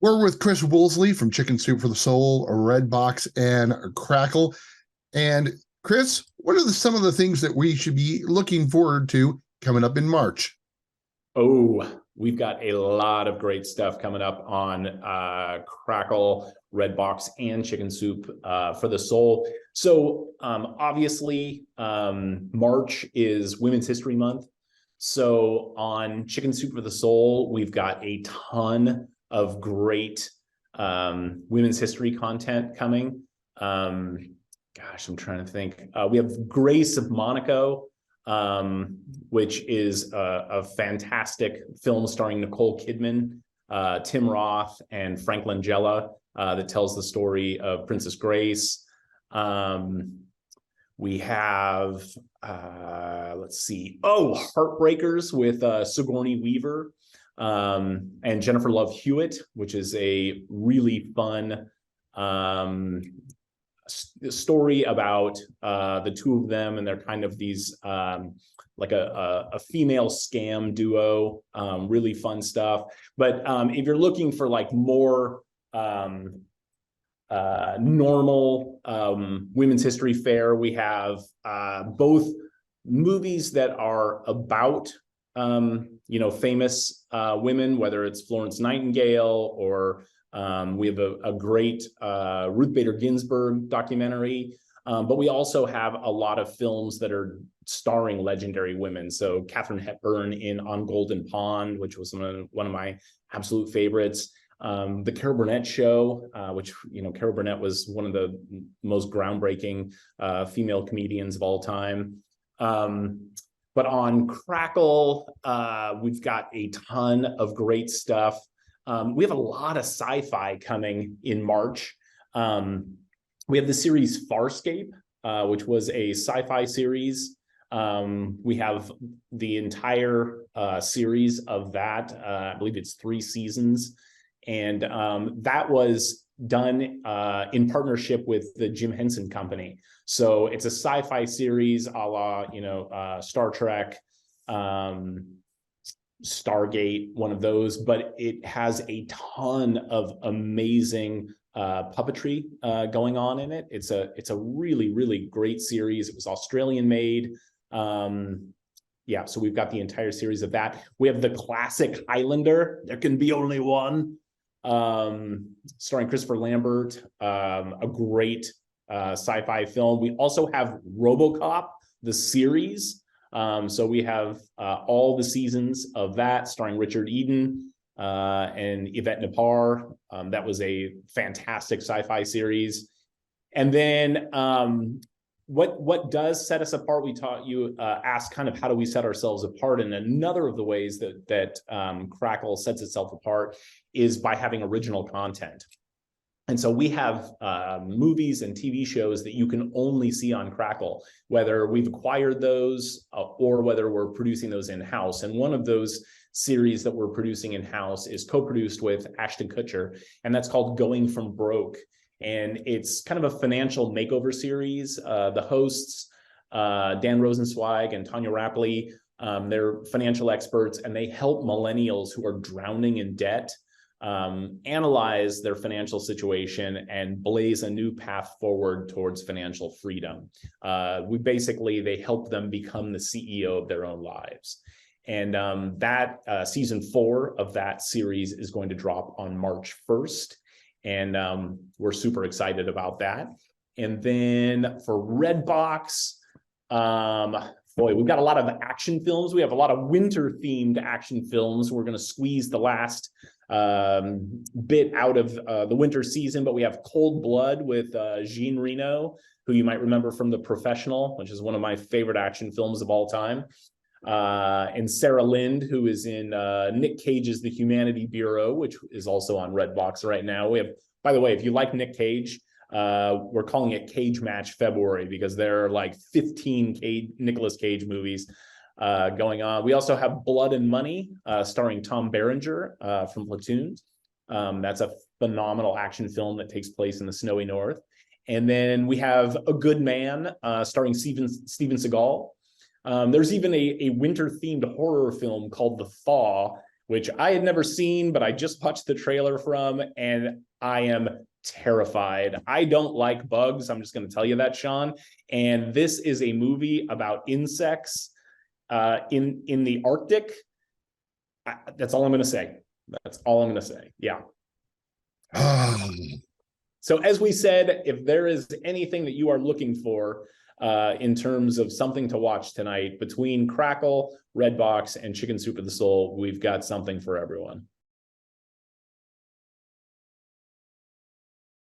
We're with Chris Woolsey from Chicken Soup for the Soul, Redbox, and Crackle. And Chris, what are some of the things that we should be looking forward to coming up in March? Oh, we've got a lot of great stuff coming up on Crackle, Redbox, and Chicken Soup for the Soul. So obviously, March is Women's History Month. So on Chicken Soup for the Soul, we've got a ton of great women's history content coming. Gosh, I'm trying to think. We have Grace of Monaco, which is a fantastic film starring Nicole Kidman, Tim Roth, and Frank Langella that tells the story of Princess Grace. We have, let's see, Heartbreakers with Sigourney Weaver and Jennifer Love Hewitt, which is a really fun story about the two of them, and they're kind of these like a female scam duo. Really fun stuff. But if you're looking for like more normal women's history fare, we have both movies that are about famous women, whether it's Florence Nightingale or we have a great Ruth Bader Ginsburg documentary, but we also have a lot of films that are starring legendary women. So Katharine Hepburn in On Golden Pond, which was one of my absolute favorites. The Carol Burnett Show, which, Carol Burnett was one of the most groundbreaking female comedians of all time. But on Crackle, we've got a ton of great stuff. We have a lot of sci-fi coming in March. We have the series Farscape, which was a sci-fi series. We have the entire series of that. I believe it's 3 seasons. And that was done in partnership with the Jim Henson Company. So it's a sci-fi series a la, Star Trek, Stargate, one of those, but it has a ton of amazing puppetry going on in it. It's a really, really great series. It was Australian made. So we've got the entire series of that. We have the classic Highlander, There Can Be Only One, starring Christopher Lambert, a great sci-fi film. We also have RoboCop, the series. So we have all the seasons of that starring Richard Eden and Yvette Nepar. That was a fantastic sci-fi series. And then what does set us apart? You asked kind of how do we set ourselves apart, and another of the ways that Crackle sets itself apart is by having original content. And so we have movies and TV shows that you can only see on Crackle, whether we've acquired those or whether we're producing those in-house. And one of those series that we're producing in-house is co-produced with Ashton Kutcher, and that's called Going From Broke. And it's kind of a financial makeover series. The hosts, Dan Rosenzweig and Tanya Rapley, they're financial experts, and they help millennials who are drowning in debt analyze their financial situation and blaze a new path forward towards financial freedom. They help them become the CEO of their own lives. And that season 4 of that series is going to drop on March 1st. And we're super excited about that. And then for Redbox, we've got a lot of action films. We have a lot of winter-themed action films. We're going to squeeze the last bit out of the winter season, but we have Cold Blood with Jean Reno, who you might remember from The Professional, which is one of my favorite action films of all time. And Sarah Lind, who is in Nick Cage's The Humanity Bureau, which is also on Redbox right now. We have, by the way, if you like Nick Cage, we're calling it Cage Match February because there are like 15 Nicolas Cage movies going on. We also have Blood and Money, starring Tom Berenger from Platoon. That's a phenomenal action film that takes place in the snowy north. And then we have A Good Man, starring Steven Seagal. There's even a winter-themed horror film called The Thaw, which I had never seen, but I just watched the trailer from, and I am terrified. I don't like bugs. I'm just going to tell you that, Sean. And this is a movie about insects in the Arctic. That's all I'm going to say. That's all I'm going to say. Yeah. So as we said, if there is anything that you are looking for in terms of something to watch tonight, between Crackle, Redbox, and Chicken Soup of the Soul, we've got something for everyone.